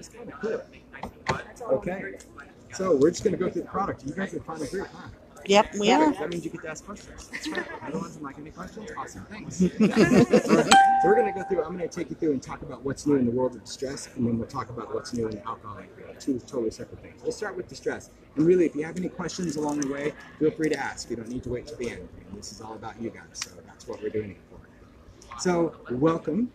That's kind of cool. Okay, so we're just going to go through the product. You guys are the final group, huh? Yep, we are. That means you get to ask questions. That's right. Otherwise, I'm like, any questions? Awesome, thanks. So we're going to go through, I'm going to take you through and talk about what's new in the world of distress, and then we'll talk about what's new in the alcohol industry. Two totally separate things. We'll start with distress. And really, if you have any questions along the way, feel free to ask. You don't need to wait till the end. This is all about you guys, so that's what we're doing it for. So, welcome.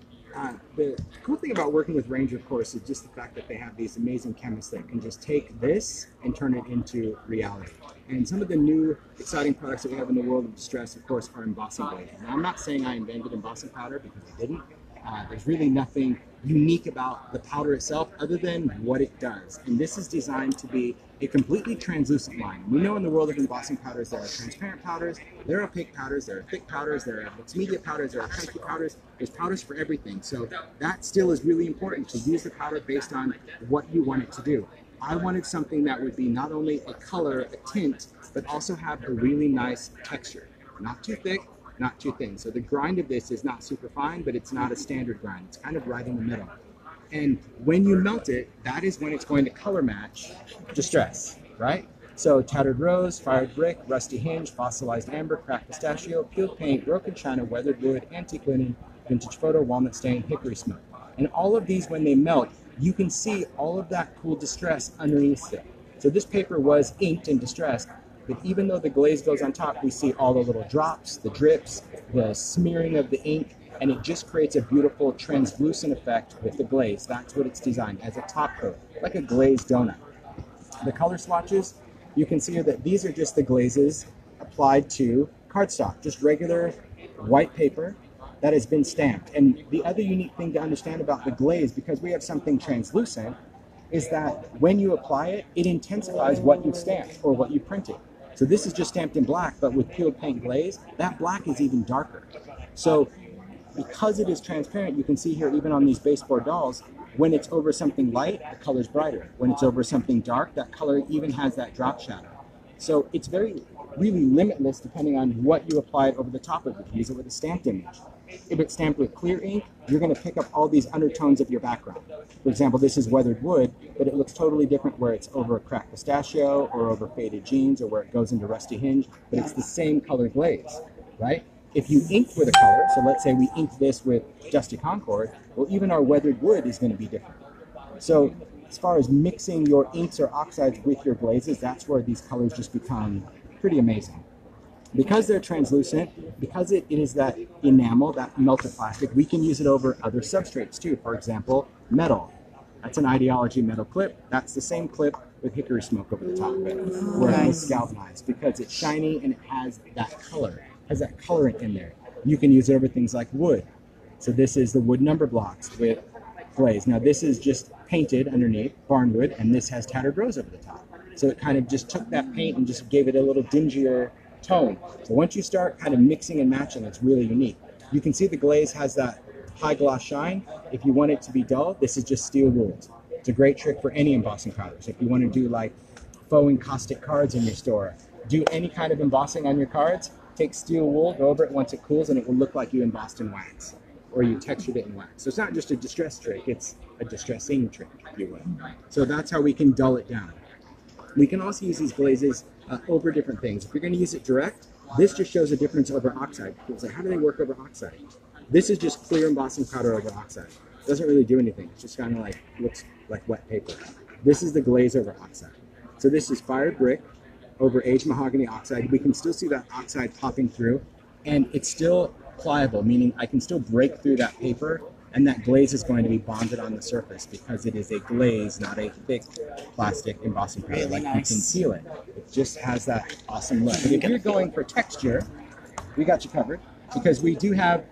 The cool thing about working with Ranger, of course, is just the fact that they have these amazing chemists that can just take this and turn it into reality. And some of the new exciting products that we have in the world of distress, of course, are embossing glazes. Now, I'm not saying I invented embossing powder because I didn't. There's really nothing unique about the powder itself other than what it does. And this is designed to be a completely translucent line. We know in the world of embossing powders, there are transparent powders, there are opaque powders, there are thick powders, there are mixed media powders, there are chunky powders. There's powders for everything. So that still is really important to use the powder based on what you want it to do. I wanted something that would be not only a color, a tint, but also have a really nice texture. Not too thick, not too thin. So the grind of this is not super fine, but it's not a standard grind. It's kind of right in the middle. And when you melt it, that is when it's going to color match distress, right? So tattered rose, fired brick, rusty hinge, fossilized amber, cracked pistachio, peeled paint, broken china, weathered wood, antique linen, vintage photo, walnut stain, hickory smoke. And all of these, when they melt, you can see all of that cool distress underneath it. So this paper was inked in distress, but even though the glaze goes on top, we see all the little drops, the drips, the smearing of the ink, and it just creates a beautiful translucent effect with the glaze. That's what it's designed as, a top coat, like a glazed donut. The color swatches, you can see here that these are just the glazes applied to cardstock, just regular white paper that has been stamped. And the other unique thing to understand about the glaze, because we have something translucent, is that when you apply it, it intensifies what you've stamped or what you printed. So this is just stamped in black, but with peeled paint glaze, that black is even darker. So because it is transparent, you can see here, even on these baseboard dolls, when it's over something light, the color's brighter. When it's over something dark, that color even has that drop shadow. So it's really limitless depending on what you apply it over the top of it. Use it with a stamped image. If it's stamped with clear ink, you're going to pick up all these undertones of your background. For example, this is weathered wood, but it looks totally different where it's over a cracked pistachio or over faded jeans or where it goes into rusty hinge, but it's the same color glaze, right? If you ink with a color, so let's say we ink this with Dusty Concord, well, even our weathered wood is going to be different. So as far as mixing your inks or oxides with your glazes, that's where these colors just become pretty amazing. Because they're translucent, because it is that enamel, that melted plastic, we can use it over other substrates too. For example, metal. That's an ideology metal clip. That's the same clip with hickory smoke over the top of it, where it was galvanized, because it's shiny and it has that color, has that colorant in there. You can use it over things like wood. So this is the wood number blocks with glaze. Now this is just painted underneath, barnwood, and this has tattered rose over the top. So it kind of just took that paint and just gave it a little dingier tone. So once you start kind of mixing and matching, it's really unique. You can see the glaze has that high gloss shine. If you want it to be dull, this is just steel wool. It's a great trick for any embossing powders. If you want to do like faux encaustic cards in your store, do any kind of embossing on your cards, take steel wool, go over it once it cools, and it will look like you embossed in wax, or you textured it in wax. So it's not just a distress trick, it's a distressing trick, if you will. So that's how we can dull it down. We can also use these glazes over different things. If you're going to use it direct, this just shows a difference over oxide. People say, how do they work over oxide? This is just clear embossing powder over oxide. It doesn't really do anything. It just kind of like looks like wet paper. This is the glaze over oxide. So this is fired brick over aged mahogany oxide. We can still see that oxide popping through, and it's still pliable, meaning I can still break through that paper, and that glaze is going to be bonded on the surface because it is a glaze, not a thick plastic embossing powder. Really like nice. You can feel it. It just has that awesome look. But if you're going for texture, we got you covered, because we do have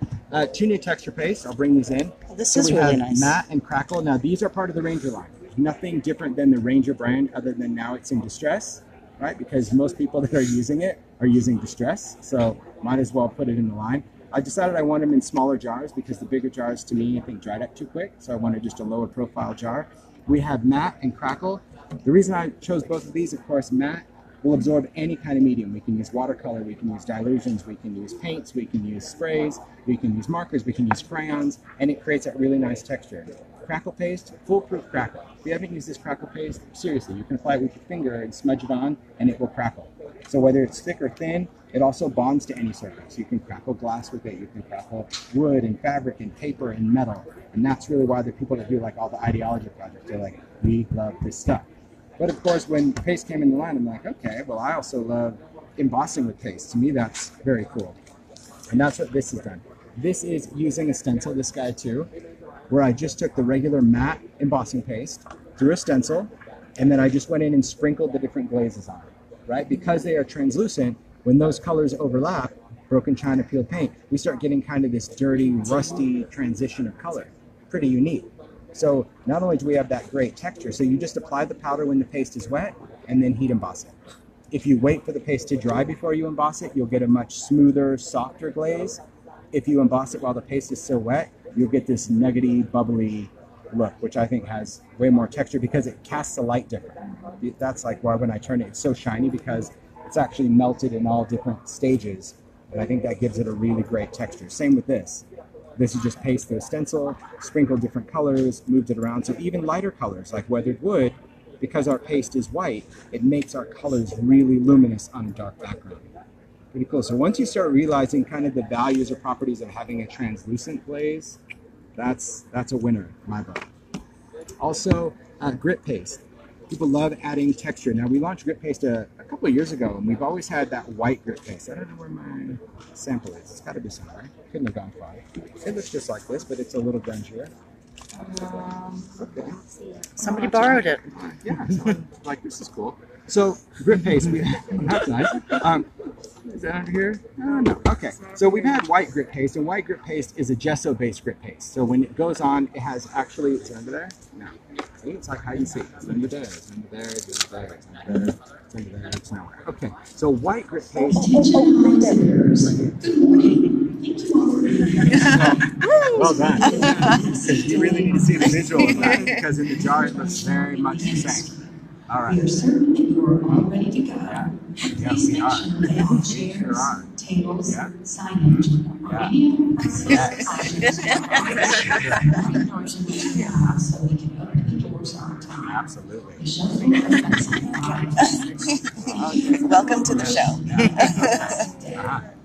2 new texture pastes. I'll bring these in. Oh, this so is we really have nice. Matte and Crackle. Now these are part of the Ranger line. Nothing different than the Ranger brand, other than now it's in distress, right? Because most people that are using it are using distress, so might as well put it in the line. I decided I want them in smaller jars because the bigger jars, to me, I think dried up too quick, so I wanted just a lower profile jar. We have Matte and Crackle. The reason I chose both of these, of course, Matte will absorb any kind of medium. We can use watercolor, we can use dilutions, we can use paints, we can use sprays, we can use markers, we can use crayons, and it creates that really nice texture. Crackle paste, foolproof crackle. If you haven't used this crackle paste, seriously, you can apply it with your finger and smudge it on, and it will crackle. So whether it's thick or thin, it also bonds to any surface. You can crackle glass with it, you can crackle wood and fabric and paper and metal. And that's really why the people that do like all the ideology projects, they're like, we love this stuff. But of course, when paste came in the line, I'm like, okay, well, I also love embossing with paste. To me, that's very cool. And that's what this has done. This is using a stencil, this guy too, where I just took the regular matte embossing paste through a stencil, and then I just went in and sprinkled the different glazes on it, right? Because they are translucent, when those colors overlap, broken china peeled paint, we start getting kind of this dirty, rusty transition of color. Pretty unique. So not only do we have that great texture, so you just apply the powder when the paste is wet and then heat emboss it. If you wait for the paste to dry before you emboss it, you'll get a much smoother, softer glaze. If you emboss it while the paste is still wet, you'll get this nuggety, bubbly look, which I think has way more texture because it casts the light different. That's like why when I turn it, it's so shiny because it's actually melted in all different stages. And I think that gives it a really great texture. Same with this. This is just paste through a stencil, sprinkled different colors, moved it around. So even lighter colors like weathered wood, because our paste is white, it makes our colors really luminous on a dark background. Pretty cool. So once you start realizing kind of the values or properties of having a translucent glaze, that's a winner in my book. Also, grit paste. People love adding texture. Now we launched grit paste a couple of years ago, and we've always had that white grit paste. I don't know where my sample is. It's got to be somewhere. Couldn't have gone far. It looks just like this, but it's a little grungier. Okay. Somebody borrowed it. Yeah, someone, like, this is cool. So grit paste, that's nice. Is that under here? No. Okay. So we've had white grit paste, and white grit paste is a gesso-based grit paste. So when it goes on, it has actually, is it under there? No. See, it's like hide and seek. It's under there, it's under there, it's under there, it's under there, it's under there, it's nowhere. Okay. So white grit paste. Well done. Because you really need to see the visual of that, because in the jar it looks very much the same. All right. We are certain that you are all ready to go. Yeah. Yes, we are. Chairs, Sure are. tables, Yeah. signage, Yeah. Yes. So we can open the doors on time. Absolutely. The shelf will open sometime. Welcome to the show.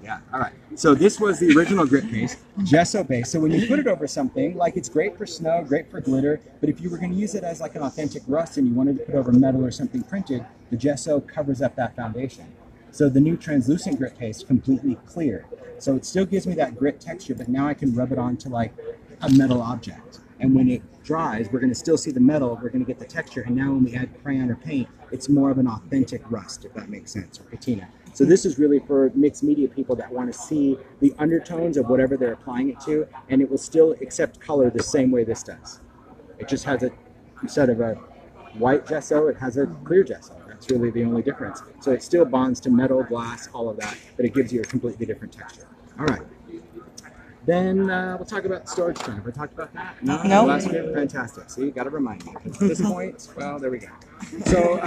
Yeah. All right. So this was the original grit paste, gesso based. So when you put it over something, like it's great for snow, great for glitter, but if you were going to use it as like an authentic rust and you wanted to put over metal or something printed, the gesso covers up that foundation. So the new translucent grit paste completely clear. So it still gives me that grit texture, but now I can rub it onto like a metal object. And when it dries, we're going to still see the metal, we're going to get the texture, and now when we add crayon or paint, it's more of an authentic rust, if that makes sense, or patina. So this is really for mixed media people that want to see the undertones of whatever they're applying it to, and it will still accept color the same way this does. It just has a, instead of a white gesso, it has a clear gesso. That's really the only difference. So it still bonds to metal, glass, all of that, but it gives you a completely different texture. All right. Then we'll talk about storage time. Have we talked about that? No. Last week? Fantastic. See, you got to remind me. At this point, well, there we go. So,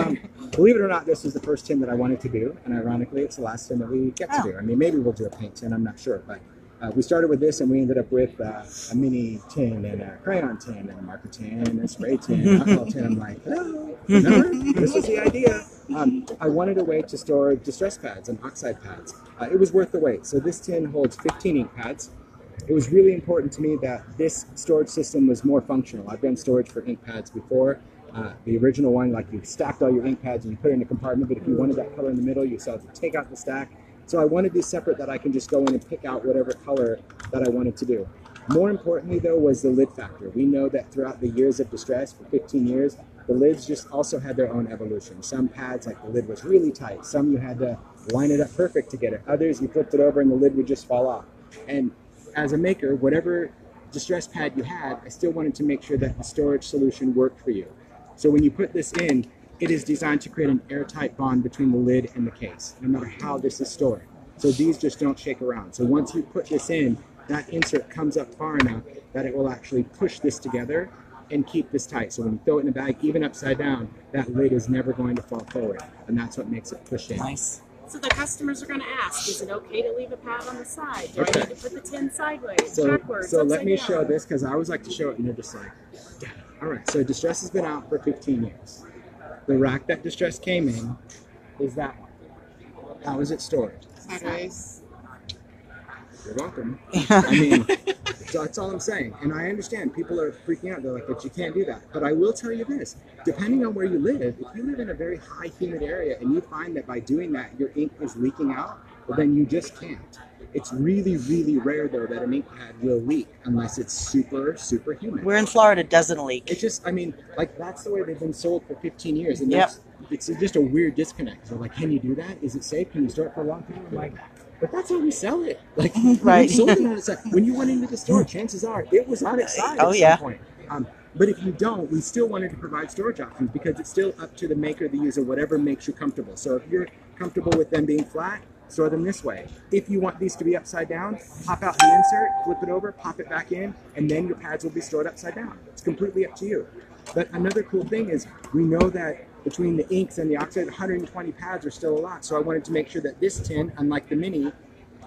believe it or not, this was the first tin that I wanted to do, and ironically, it's the last tin that we get to do. I mean, maybe we'll do a paint tin, I'm not sure, but we started with this, and we ended up with a mini tin, and a crayon tin, and a marker tin, and a spray tin, and alcohol tin. I'm like, oh, remember? This was the idea. I wanted a way to store distress pads and oxide pads. It was worth the wait. So this tin holds 15 ink pads. It was really important to me that this storage system was more functional. I've done storage for ink pads before. The original one, like you stacked all your ink pads and you put it in a compartment, but if you wanted that color in the middle, you still have to take out the stack. So I wanted this separate that I can just go in and pick out whatever color that I wanted to do. More importantly though was the lid factor. We know that throughout the years of distress, for 15 years, the lids just also had their own evolution. Some pads, like the lid was really tight. Some you had to line it up perfect to get it. Others, you flipped it over and the lid would just fall off. And as a maker, whatever distress pad you had, I still wanted to make sure that the storage solution worked for you. So when you put this in, it is designed to create an airtight bond between the lid and the case, no matter how this is stored. So these just don't shake around. So once you put this in, that insert comes up far enough that it will actually push this together and keep this tight. So when you throw it in a bag, even upside down, that lid is never going to fall forward. And that's what makes it push in. Nice. So the customers are going to ask, is it okay to leave a pad on the side? Do I Okay. need to put the tin sideways, So, backwards, so let upside me down? show this because I always like to show it and they're just like, damn. All right, so Distress has been out for 15 years. The rack that Distress came in is that one. How is it stored? Sideways. You're welcome. I mean, that's all I'm saying. And I understand people are freaking out. They're like, but you can't do that. But I will tell you this. Depending on where you live, if you live in a very high humid area and you find that by doing that, your ink is leaking out, well, then you just can't. It's really, really rare, though, that an ink pad will leak unless it's super, super humid. We're in Florida, doesn't leak. It just, I mean, like, that's the way they've been sold for 15 years. And Yep. it's just a weird disconnect. They're like, can you do that? Is it safe? Can you store it for a long time? I'm like, but that's how we sell it. Like, Right. we sold it on its side. When you went into the store, chances are it was on its side Oh, at yeah. some point. But if you don't, we still wanted to provide storage options because it's still up to the maker, the user, whatever makes you comfortable. So if you're comfortable with them being flat, store them this way. If you want these to be upside down, pop out the insert, flip it over, pop it back in, and then your pads will be stored upside down. It's completely up to you. But another cool thing is we know that between the inks and the oxide, 120 pads are still a lot. So I wanted to make sure that this tin, unlike the mini,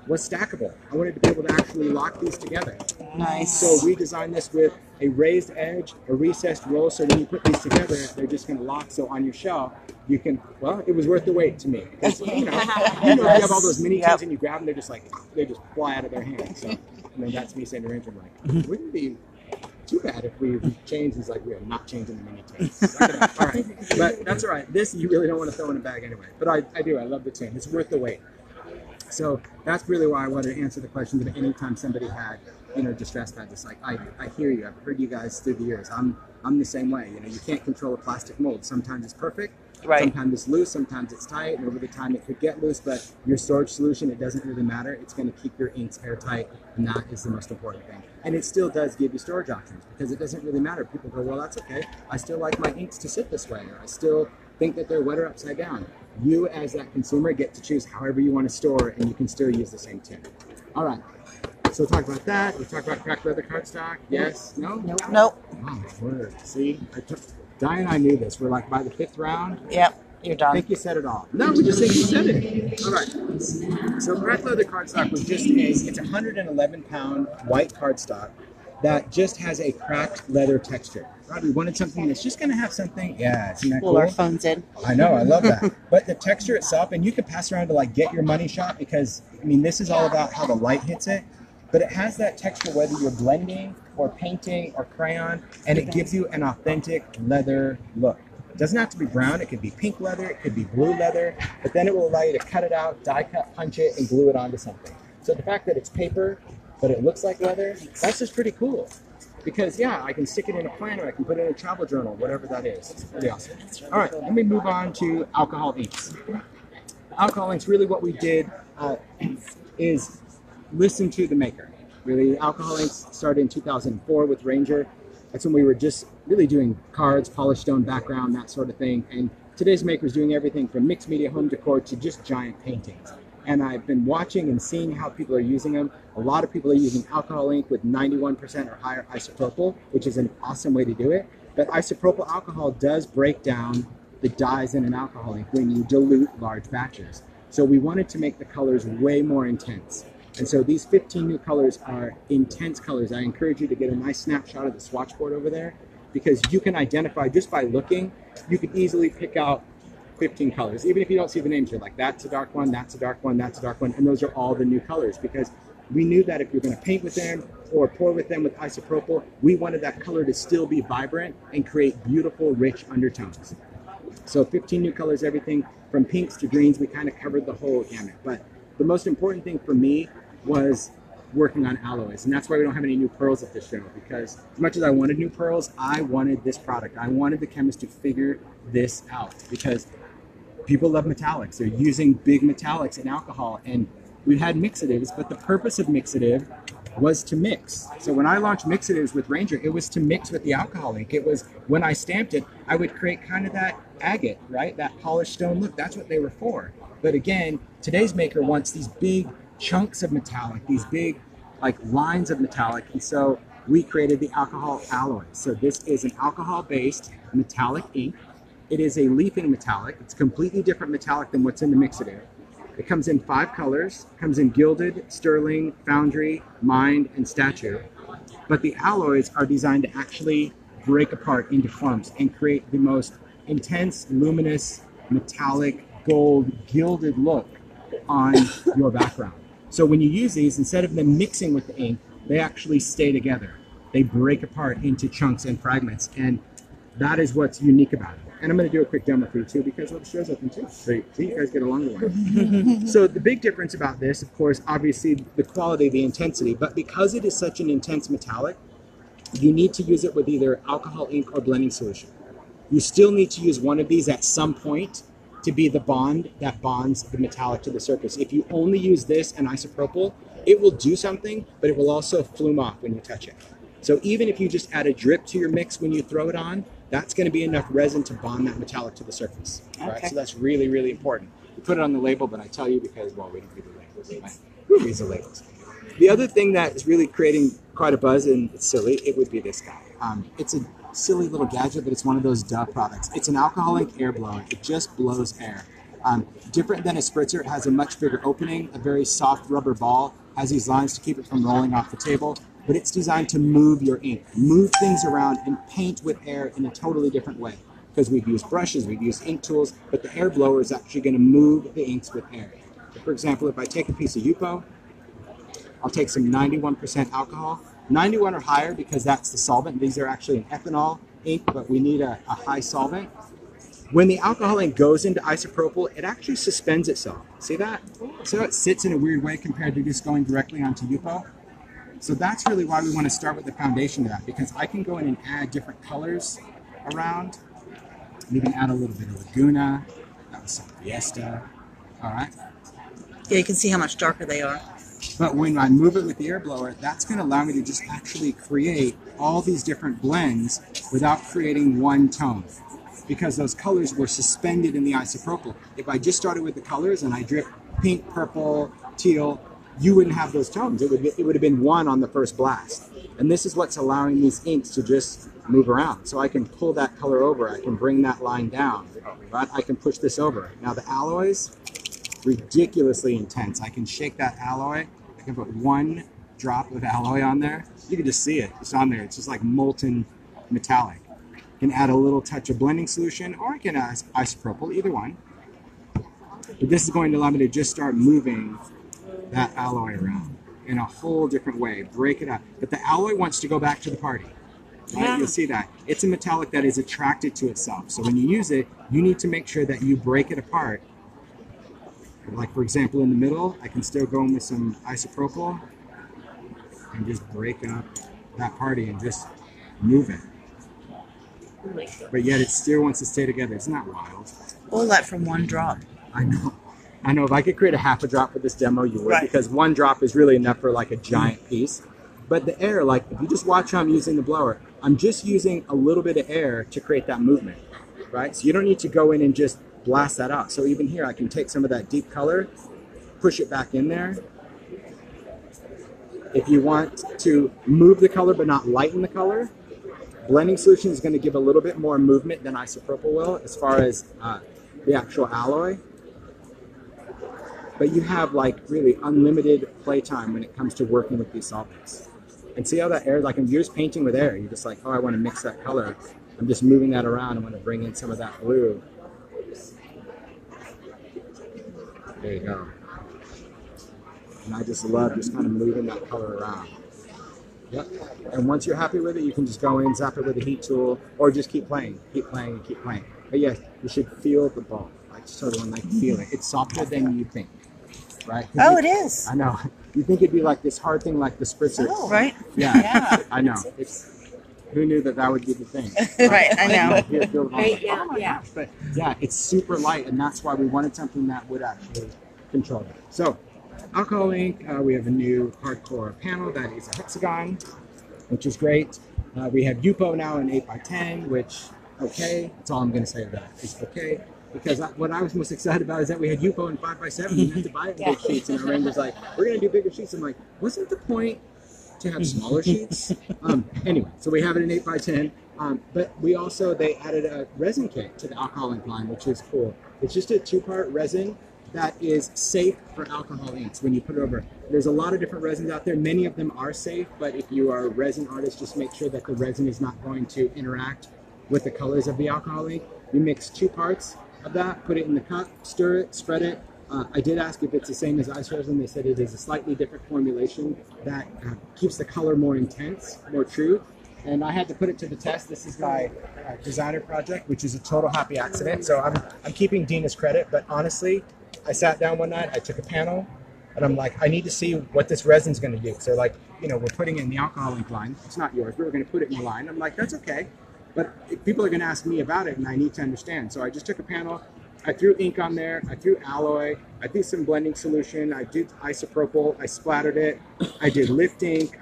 was stackable. I wanted to be able to actually lock these together. Nice. So we designed this with a raised edge, a recessed roll, so when you put these together, they're just going to lock. So on your shelf, you can, well, it was worth the wait to me. Because, you know, if you have all those mini tins and you grab them, they're just like, they just fly out of their hands. So, and then that's me saying to Ranger, like, it wouldn't be too bad if we changed these, like, we are not changing the mini tins. All right, but that's all right. This you really don't want to throw in a bag anyway. But I do, I love the tin. It's worth the wait. So that's really why I wanted to answer the question that anytime somebody had, you know, distress pads, it's like, I hear you. I've heard you guys through the years. I'm the same way. You know, you can't control a plastic mold. Sometimes it's perfect. Right. Sometimes it's loose. Sometimes it's tight. And over the time it could get loose. But your storage solution, it doesn't really matter. It's going to keep your inks airtight. And that is the most important thing. And it still does give you storage options because it doesn't really matter. People go, well, that's okay. I still like my inks to sit this way. Or I still think that they're wetter upside down. You, as that consumer, get to choose however you want to store, and you can still use the same tin. All right. So we'll talk about that. We'll talk about cracked leather cardstock. Yes? No? Nope. Oh, my word. See? Di and I knew this. We're like by the 5th round. Yep. You're I done. think you said it all. No, we just think you said it. All right. So cracked leather cardstock was just it's a 111-pound white cardstock that just has a cracked leather texture. Right? We wanted something that's just going to have something. Yeah, isn't that Pull cool? our phones in. I know, I love that. But the texture itself, and you can pass around to like get your money shot because, I mean, this is all about how the light hits it. But it has that texture whether you're blending or painting or crayon, and it gives you an authentic leather look. It doesn't have to be brown. It could be pink leather. It could be blue leather. But then it will allow you to cut it out, die cut, punch it, and glue it onto something. So the fact that it's paper, but it looks like leather, that's just pretty cool. Because, yeah, I can stick it in a planner, I can put it in a travel journal, whatever that is. It's pretty awesome. All right, let me move on to alcohol inks. Alcohol inks, really what we did is listen to the maker. Really, alcohol inks started in 2004 with Ranger. That's when we were just really doing cards, polished stone background, that sort of thing. And today's maker is doing everything from mixed media home decor to just giant paintings. And I've been watching and seeing how people are using them. A lot of people are using alcohol ink with 91% or higher isopropyl, which is an awesome way to do it. But isopropyl alcohol does break down the dyes in an alcohol ink when you dilute large batches. So we wanted to make the colors way more intense. And so these 15 new colors are intense colors. I encourage you to get a nice snapshot of the swatch board over there because you can identify just by looking, you can easily pick out 15 colors. Even if you don't see the names, you're like, that's a dark one, that's a dark one, that's a dark one. And those are all the new colors because we knew that if you're going to paint with them or pour with them with isopropyl, we wanted that color to still be vibrant and create beautiful, rich undertones. So 15 new colors, everything from pinks to greens, we kind of covered the whole gamut. But the most important thing for me was working on alloys. And that's why we don't have any new pearls at this show because as much as I wanted new pearls, I wanted this product. I wanted the chemist to figure this out because people love metallics. They're using big metallics in alcohol, and we had mixatives, but the purpose of mixative was to mix. So when I launched mixatives with Ranger, it was to mix with the alcohol ink. It was when I stamped it, I would create kind of that agate, right? That polished stone look. That's what they were for. But again, today's maker wants these big chunks of metallic, these big like lines of metallic. And so we created the alcohol alloy. So this is an alcohol-based metallic ink. It is a leafing metallic. It's completely different metallic than what's in the mixer. It comes in 5 colors, comes in gilded, sterling, foundry, mined, and statue. But the alloys are designed to actually break apart into clumps and create the most intense, luminous, metallic, gold, gilded look on your background. So when you use these, instead of them mixing with the ink, they actually stay together. They break apart into chunks and fragments, and that is what's unique about it. And I'm going to do a quick demo for you too, because it shows up in too. So you guys get along the way. So the big difference about this, of course, obviously the quality, the intensity, but because it is such an intense metallic, you need to use it with either alcohol ink or blending solution. You still need to use one of these at some point to be the bond that bonds the metallic to the surface. If you only use this and isopropyl, it will do something, but it will also flume off when you touch it. So even if you just add a drip to your mix when you throw it on, that's going to be enough resin to bond that metallic to the surface. Okay. Right? So that's really, really important. We put it on the label, but I tell you because, well, we don't read the labels. Who reads the labels? The other thing that is really creating quite a buzz, and it's silly, it would be this guy. It's a silly little gadget, but it's one of those Dove products. It's an alcohol ink air blower. It just blows air. Different than a spritzer, it has a much bigger opening, a very soft rubber ball, has these lines to keep it from rolling off the table, but it's designed to move your ink, move things around and paint with air in a totally different way. Because we've used brushes, we've used ink tools, but the air blower is actually going to move the inks with air. So for example, if I take a piece of Yupo, I'll take some 91% alcohol. 91 or higher because that's the solvent. These are actually an ethanol ink, but we need a high solvent. When the alcohol ink goes into isopropyl, it actually suspends itself. See that? So it sits in a weird way compared to just going directly onto Yupo. So that's really why we want to start with the foundation of that, because I can go in and add different colors around. We can add a little bit of Laguna. That was some Fiesta. All right. Yeah, you can see how much darker they are. But when I move it with the air blower, that's going to allow me to just actually create all these different blends without creating one tone, because those colors were suspended in the isopropyl. If I just started with the colors and I drip pink, purple, teal, you wouldn't have those tones. It would have been one on the first blast. And this is what's allowing these inks to just move around. So I can pull that color over. I can bring that line down. Right? I can push this over. Now the alloys, ridiculously intense. I can shake that alloy. I can put one drop of alloy on there. You can just see it. It's on there. It's just like molten metallic. I can add a little touch of blending solution, or I can add isopropyl, either one. But this is going to allow me to just start moving that alloy around in a whole different way, break it up. But the alloy wants to go back to the party. Right? Yeah. You'll see that. It's a metallic that is attracted to itself. So when you use it, you need to make sure that you break it apart. Like for example, in the middle, I can still go in with some isopropyl and just break up that party and just move it. But yet it still wants to stay together. It's not wild. All that from one drop. I know. I know. If I could create a half a drop for this demo, you would, Right. because one drop is really enough for like a giant piece. But the air, like if you just watch how I'm using the blower, I'm just using a little bit of air to create that movement, right? So you don't need to go in and just blast that out. So even here, I can take some of that deep color, push it back in there. If you want to move the color but not lighten the color, blending solution is going to give a little bit more movement than isopropyl will as far as the actual alloy. But you have like really unlimited playtime when it comes to working with these solvents. And see how that air, like I'm just painting with air. You're just like, oh, I want to mix that color. I'm just moving that around. I want to bring in some of that blue. There you go. And I just love just kind of moving that color around. Yep. And once you're happy with it, you can just go in, zap it with a heat tool, or just keep playing, and keep playing. But yes, you should feel the ball. Like sort of like feel it. It's softer than you think, right? Oh, it is. I know. You think it'd be like this hard thing, like the spritzer. Oh, right? Yeah. Yeah. I know. It's who knew that would be the thing. Right, I know. Here, feel the ball. Right, yeah, Oh my yeah. gosh. But yeah, it's super light, and that's why we wanted something that would actually control it. So, alcohol ink. We have a new hardcore panel that is a hexagon, which is great. We have Yupo now in 8x10, which okay. That's all I'm going to say about it. It's okay. Because what I was most excited about is that we had Yupo in 5x7. We had to buy it in big sheets, and our was like, "We're going to do bigger sheets." I'm like, wasn't the point to have smaller sheets. Anyway, so we have it in 8x10. But we also, they added a resin kit to the alcohol ink line, which is cool. It's just a 2-part resin that is safe for alcohol inks when you put it over. There's a lot of different resins out there. Many of them are safe, but if you are a resin artist, just make sure that the resin is not going to interact with the colors of the alcohol ink. You mix 2 parts of that, put it in the cup, stir it, spread it. I did ask if it's the same as ice resin. They said it is a slightly different formulation that keeps the color more intense, more true. And I had to put it to the test. This is my designer project, which is a total happy accident. So I'm keeping Dina's credit, but honestly, I sat down one night, I took a panel, and I'm like, I need to see what this resin's gonna do. So like, you know, we're putting it in the alcohol ink line. It's not yours, but we're gonna put it in the line. I'm like, that's okay. But if people are gonna ask me about it and I need to understand. So I just took a panel, I threw ink on there, I threw alloy, I threw some blending solution, I did isopropyl, I splattered it, I did lift ink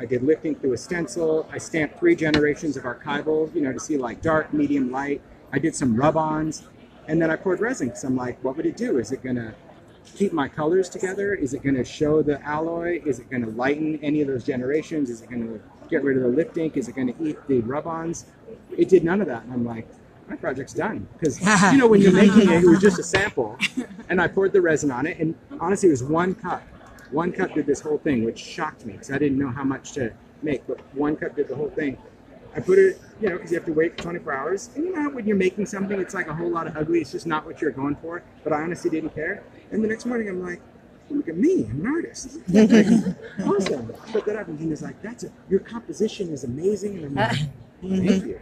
through a stencil, I stamped 3 generations of archival, you know, to see like dark, medium, light. I did some rub-ons, and then I poured resin, because I'm like, what would it do? Is it gonna keep my colors together? Is it gonna show the alloy? Is it gonna lighten any of those generations? Is it gonna get rid of the lift ink? Is it gonna eat the rub-ons? It did none of that, and I'm like, my project's done. Because, you know, when you're making it, it was just a sample. And I poured the resin on it, and honestly, it was 1 cup. 1 cup did this whole thing, which shocked me, because I didn't know how much to make, but 1 cup did the whole thing. I put it, you know, because you have to wait for 24 hours. And you know, when you're making something, it's like a whole lot of ugly. It's just not what you're going for. But I honestly didn't care. And the next morning, I'm like, look at me, I'm an artist. Awesome. I put that up, and Gina's like, your composition is amazing. And I'm like, thank you.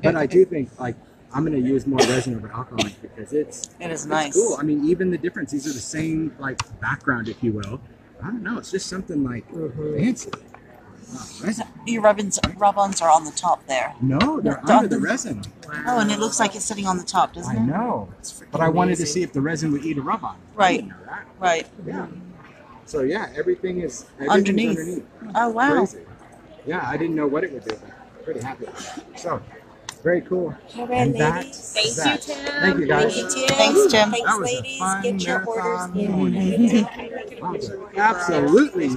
But I do think, like, I'm going to use more resin over alcohol ink because it is nice. Cool. I mean, even the difference, these are the same, like, background, if you will. I don't know. It's just something, like, fancy. Resin. Your rub-ons are on the top there. No, they're under the resin. Wow. Oh, and it looks like it's sitting on the top, doesn't it? I know. But I wanted to see if the resin would eat a rub-on. Right. I didn't know that. Right. Yeah. So, yeah, everything's underneath. Oh, wow. Crazy. Yeah, I didn't know what it would do, but I'm pretty happy. So, very cool. All right, ladies. Thank you, Tim. Thank you, guys. Thank you, Tim. Thanks, Tim. Thanks, That was a ladies. fun Get your orders marathon in. morning. Absolutely.